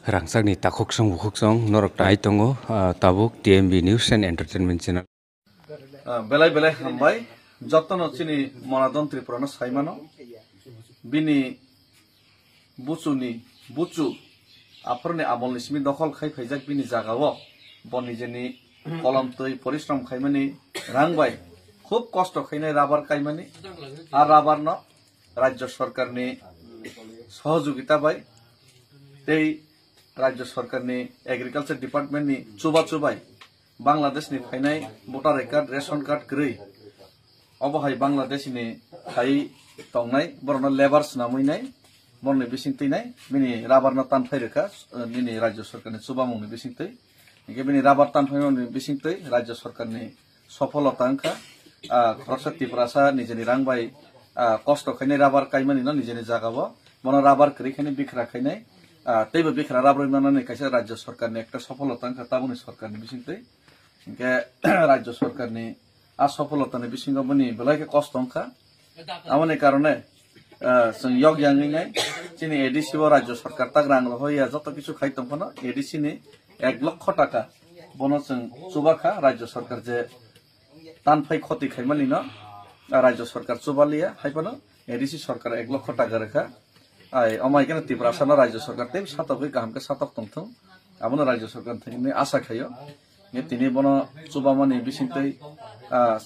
Rangsakni takoksong bukoksong norok tai tongo tabuk TMB News and Entertainment Channel. Belai belai hambai jotono chini monadon Tripurano saimano bini bucu aporne amolni simi dokol khai phaijak bini jagao boni jeni kolam tui porishram khaimani rangbai খুব কষ্ট খাইনে rubber কাইমানি আর rubber ন রাজ্য সরকারনি সহযোগিতা পাই এই রাজ্য সরকারনি এগ্রিকালচার ডিপার্টমেন্টনি চুবাই বাংলাদেশনি ফাইনাই ভোটার কার্ড রেশন কার্ড গ্রৈ অবহাই বাংলাদেশনি খাই তংনাই বরন লেবার্স নামইনাই বরনি বিসিংতইনাই মিনি রাবার না তানফাই রেখা মিনি রাজ্য সরকারনি চুবামুনি বিসিংতই একে মিনি রাবার তানফাইমনি বিসিংতই রাজ্য সরকারনি সফলতা আংখা খরচা ত্রিপুরাসা নিজেনি রাংবাই কষ্ট খাইনাই রাবার কাইমানি না নিজেনি জাগাবো মনে রাবার করি খাইনি বিখরা খাইনাই তৈব বিখরা রাবার মানানি কাইসা রাজ্য সরকারনি একটা সফলতা আংখা তাবনি সরকারনি বিসিংতই ইনকে রাজ্য সরকারনি সফলতানি বিসিংগবনি বেলাইকে কষ্ট আংখা আমনি কারণে যগ ইয়াংনাই চিনি এডিসি রাজ্য সরকার তাক রাং হইয়া যত কিছু খাইতাম কোন এডিসি নি 1 লক্ষ টাকা বনসং চুবাখা রাজ্য সরকার যে তানফাই ক্ষতি খাইমানি ন রাজ্য সরকার চুবালিয়া হাইপানো এডিসি সরকার 1 লক্ষ টাকা রেখা অমাইকেন ত্রিপুরাসানো রাজ্য সরকার তেম সাতক গাহামকে সাতক তংথং আমনো রাজ্য সরকার থেকে আশা খাইও তিনি বন চুবামানি বিসিংতই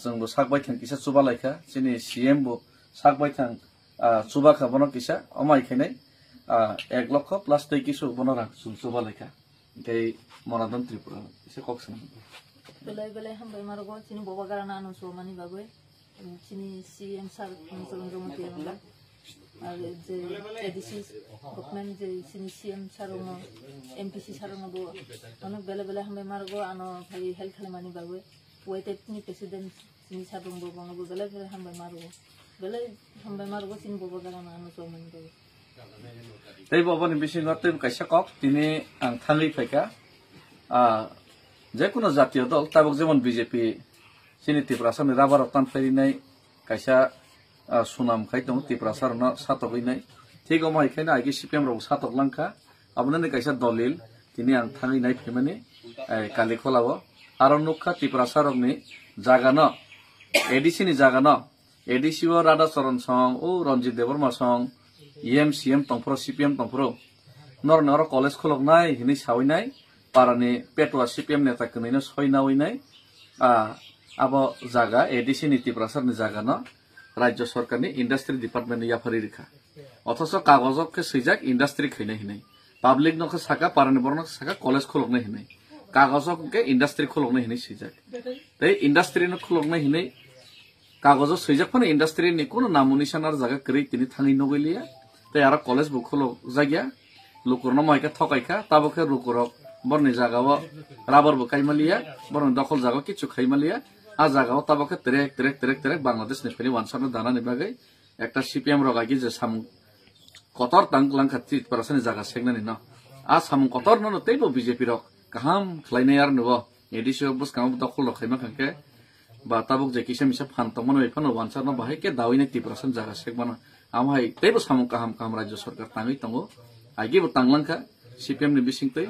जोंबो साकबाय थां किसा चुबालायखा जोंनि सीएम बो साकबाय थां चुबाखा बन किसा अमायखायनाय 1 लक्ष प्लास तै किसु बन रां चुबालायखा ओमफ्राय मनादन त्रिपुरा एसे कक्सन बेलाय हामबाय मारगो चिनि बबा गाराना आनो मानि बागै चिनि सीएम सार जमति आंला आरो जे एडिसि गभर्नमेंट जे चिनि सीएम सारनो एमपीसी सारनो बो अन बेलाय हामबाय मारगो आनो भाई हेल्थ खालामनि बागै वाइटेपनि प्रेसिडेंट चिनि सारनो बो बंगो बेलाय हामबाय मारगो चिनि बबा गाराना आनो मानि बागै तै बबनि बिसिङा तै काइसा कक तिनि आं थाङै फाइका जेकुनो जातीय दल ताबक जेमन बीजेपी चिनि त्रिपुरासारनि राबार तानफारिनाय काइसा सुनाम खाइ दं त्रिपुरासारनो सातकैनाय थिग अमायखायनो आइगे सीपीएम रौ सातक लांखा आबननि काइसा दलिल तिनि आं थाङैनाय फेमानि कालि खलाव आरो नुखा त्रिपुरासारनि जागानो एडीसी नि जागानो एडीसी व राधा चरण सं ओ रंजित देवर्मा सं EM CM तंफ्रो CPM तंफ्रो नर कलेज खुलगनाय हिनि सावैनाय पारानि पेटवा CPM नेता कनैनो सयनावैनाय आबो जागा एडीसी नि त्रिपुरासारनि जागानो राज्य सरकारनि इंडस्ट्री डिपार्टमेंट याफारि रेखा अथच कागजक के सैजाक इंडस्ट्री खैनाय हिनाय पाब्लिक नखो साका पारानि बरन साका कलेज खुलगनाय हिनाय कागजक के इंडस्ट्री खुलगनाय हिनाय सैजाक तै इंडस्ट्री न खुलगनाय हिनाय कागज सैजाक फने इंडस्ट्री नि कोनो नामुनिशानार जागा करै तिनि थाङै नगैलिया तै आरो कलेज बु खुलग जागिया लुकुरनो माइका थकाइखा ताबोखे रुकुरक बरनि जागाव राबर बु काइमालिया बरन दखल जागा किछु खाइमालिया आ जागाव ताबोखे तेरेक बांग्लादेश नि फेनि वानसानो दानानि बागै एकटा सीपीएम रगागि जे साम कतर तांगलांखा त्रिपुरासानि जागा सेगनानि न आ साम कतर न तैबो बीजेपी रक गाहाम खलायनाय आर नुबो एडिसि बस गाम दखल खाइमा खांके बा ताबुक जे किसे मिसे फानतमन बेफानो वानसानो बाहाय के दावैनि त्रिपुरासानि जागा सेगमाना आमहाय तैबो साम गाहाम राज्य सरकार ताङै तंगो आइगेबो तांलांखा सीपीएम नि बिसिंतै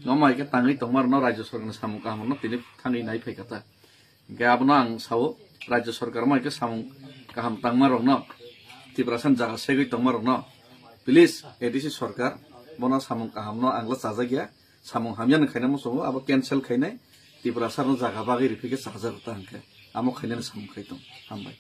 नमायके ताङै तंमार न राज्य सरकारनि साम गाहाम न तिनि थाङै नाय फैखाता गाबनो आं सावो राज्य सरकार मायके साम गाहाम तांमार न त्रिपुरासानि जागा सेगै तंमार न प्लिज एडीसी सरकार बना साम गाहाम न आंला जाजागिया साम हामियान खायना मसो अब कैंसिल खायनाय त्रिपुरासारनो जागा बागै रिफिके साजा गता आंखे आमो खायनानै साम खायदों हामबाय